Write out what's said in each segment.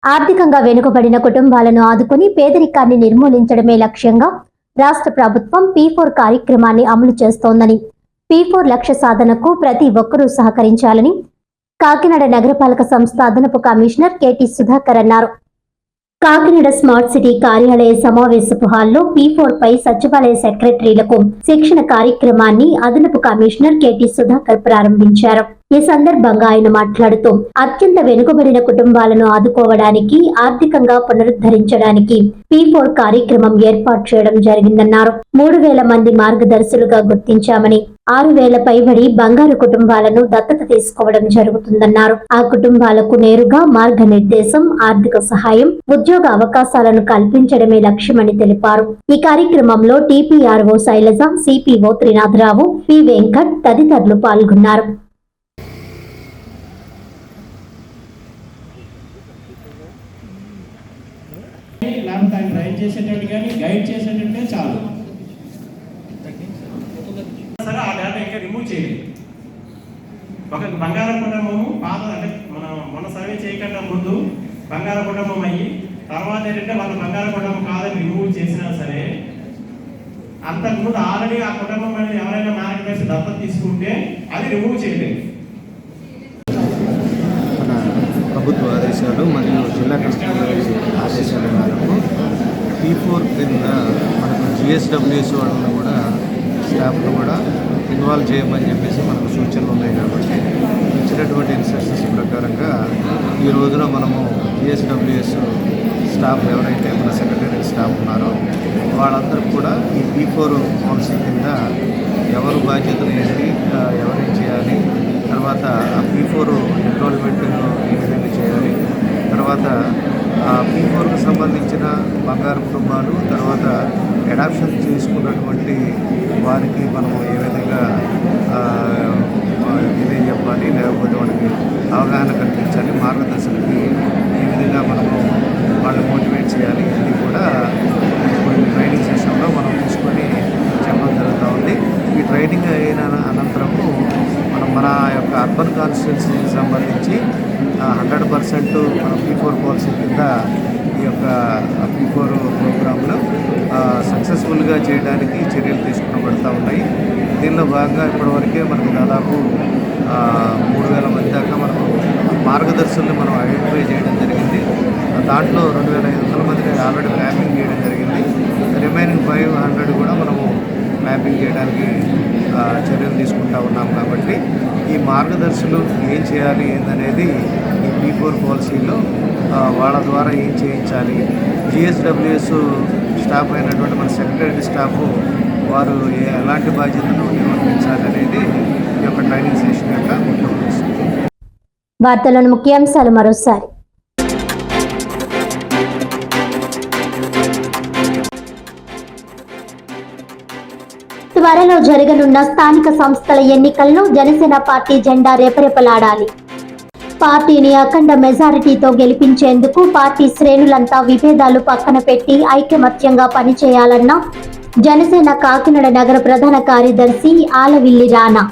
ఆర్థికంగా వెనుకబడిన కుటుంబాలను ఆదుకుని పేదరికాన్ని నిర్మూలించడమే లక్ష్యంగా రాష్ట్ర ప్రభుత్వం P4 కార్యక్రమాన్ని అమలు చేస్తోందని, P4 లక్ష్య సాధనకు ప్రతి ఒక్కరూ సహకరించాలని కాకినాడ నగరపాలక సంస్థ అదనపు కమిషనర్ KT సుధాకర్ అన్నారు. కాకినాడ స్మార్ట్ సిటీ కార్యాలయ సమావేశపు హాల్లో P4 పై సచివాలయ సెక్రటరీలకు శిక్షణ కార్యక్రమాన్ని అదనపు కమిషనర్ KT సుధాకర్ ప్రారంభించారు. ఈ సందర్భంగా ఆయన మాట్లాడుతూ అత్యంత వెనుకబడిన కుటుంబాలను ఆదుకోవడానికి, ఆర్థికంగా పునరుద్ధరించడానికి P4 కార్యక్రమం ఏర్పాటు చేయడం జరిగిందన్నారు. 3000 మంది మార్గదర్శులుగా గుర్తించామని, 6000 పైబడి బంగారు కుటుంబాలను దత్తత తీసుకోవడం జరుగుతుందన్నారు. ఆ కుటుంబాలకు నేరుగా మార్గనిర్దేశం, ఆర్థిక సహాయం, ఉద్యోగ అవకాశాలను కల్పించడమే లక్ష్యమని తెలిపారు. ఈ కార్యక్రమంలో TPRO Shailaja, CPO Trinatha Rao, P Venkat తదితరులు పాల్గొన్నారు. లేకపోతే ఆయన డ్రైవ్ చేసేటట్టు కానీ గైడ్ చేసేటట్టే చాలు. సరే ఆ డేటా ఇంకా రిమూవ్ చేయాలి. ఒక బంగారం కుటుంబము పాత అంటే మన సర్వే చేయకుండా ముందు బంగారం కుటుంబం అయ్యి తర్వాత ఏంటంటే వాళ్ళ బంగారం కుటుంబం కాదని రిమూవ్ చేసినా సరే అంతకుముందు ఆల్రెడీ ఆ కుటుంబం అనేది ఎవరైనా మేనిఫెస్టో దత్తత తీసుకుంటే అది రిమూవ్ చేయలేదు. ప్రభుత్వ ఆదేశాలు మరియు జిల్లా కలెక్టర్ గారి ఆదేశాల మేరకు P4 కింద మనకు GSWS వాళ్ళని కూడా స్టాఫ్ను కూడా ఇన్వాల్వ్ చేయమని చెప్పేసి మనకు సూచనలు ఉన్నాయి. కాబట్టి ఇచ్చినటువంటి ఇన్స్ట్రక్షన్స్ ప్రకారంగా ఈ రోజున మనము GSWS స్టాఫ్ ఎవరైతే మన సెక్రటరీ స్టాఫ్ ఉన్నారో వాళ్ళందరూ కూడా ఈ P4 పాలసీ కింద ఎవరు బాధ్యతలు ఏంటి, ఎవరేం చేయాలి, తర్వాత ఆ P4 ఎన్రోల్మెంట్ ఏ విధంగా చేయాలి, తర్వాత ఆ P4కు సంబంధించిన బంగారు కుటుంబాలు, తర్వాత అడాప్షన్ చేసుకున్నటువంటి వారికి మనం ఏ విధంగా ఇదే చెప్పాలి, లేకపోతే వాళ్ళకి అవగాహన కల్పించాలి, మార్గదర్శనకి ఏ విధంగా మనము వాళ్ళు మోటివేట్ చేయాలి, ఇది కూడా ట్రైనింగ్ సెషన్లో మనం తీసుకొని చెప్పడం జరుగుతూ ఉంది. ఈ ట్రైనింగ్ అయిన అనంతరము మన యొక్క అర్బన్ కాన్స్టిట్యున్సీకి సంబంధించి 100% మన P4 పాలసీ కింద ఈ యొక్క P4 ప్రోగ్రాంలు సక్సెస్ఫుల్గా చేయడానికి చర్యలు తీసుకునబడుతూ ఉన్నాయి. దీనిలో భాగంగా ఇప్పటివరకే మనకు దాదాపు 3000 మంది దాకా మనకు మార్గదర్శుల్ని మనం ఐడెంటిఫై చేయడం జరిగింది. దాంట్లో 2500 మందిని ఆల్రెడీ మ్యాపింగ్ చేయడం జరిగింది. రిమైనింగ్ 500 కూడా మనము మ్యాపింగ్ చేయడానికి చర్యలు తీసుకుంటూ ఉన్నాం. కాబట్టి ఈ మార్గదర్శులు ఏం చేయాలి ఏందనేది ఈ P4 పాలసీలో వాళ్ళ ద్వారా ఏం చేయించాలి, GSWS స్టాఫ్ అయినటువంటి మన సెక్రటరీ స్టాఫ్ వారు ఎలాంటి బాధ్యతను నిర్వర్తించాలి అనేది ఈ యొక్క ట్రైనింగ్ సెషన్ యొక్క ముఖ్య ఉద్దేశం. వార్తలను ముఖ్యాంశాలు మరోసారి. త్వరలో జరగనున్న స్థానిక సంస్థల ఎన్నికల్లో జనసేన పార్టీ జెండా రేపరేపలాడాలి. పార్టీని అఖండ మెజారిటీతో గెలిపించేందుకు పార్టీ శ్రేణులంతా విభేదాలు పక్కన పెట్టి ఐకమత్యంగా పనిచేయాలన్న జనసేన కాకినాడ నగర ప్రధాన కార్యదర్శి ఆలవిల్లి రానా.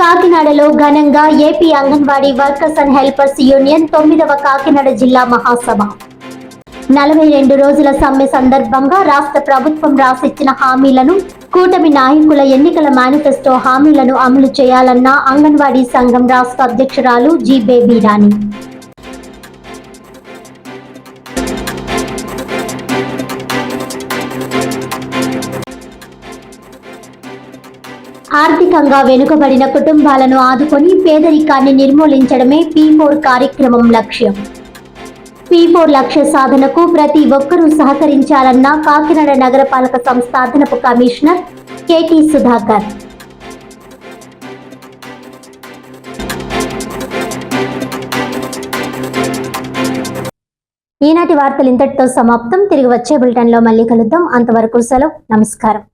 కాకినాడలో ఘనంగా AP anganwadi workers and helpers union 9వ కాకినాడ జిల్లా మహాసభ. 42 రోజుల సమ్మె సందర్భంగా రాష్ట్ర ప్రభుత్వం రాసిచ్చిన హామీలను, కూటమి నాయకుల ఎన్నికల మేనిఫెస్టో హామీలను అమలు చేయాలన్న అంగన్వాడీ సంఘం రాష్ట్ర అధ్యక్షురాలు జి బేబీ రాణి. ఆర్థికంగా వెనుకబడిన కుటుంబాలను ఆదుకొని పేదరికాన్ని నిర్మూలించడమే P4 కార్యక్రమం లక్ష్యం. P4 లక్ష్య సాధనకు ప్రతి ఒక్కరూ సహకరించాలన్న కాకినాడ నగరపాలక సంస్థ అదనపు కమిషనర్ KT సుధాకర్. ఈనాటి వార్తలు ఇంతటితో సమాప్తం. తిరిగి వచ్చే బులెటిన్లో మళ్ళీ కలుద్దాం. అంతవరకు సెలవు. నమస్కారం.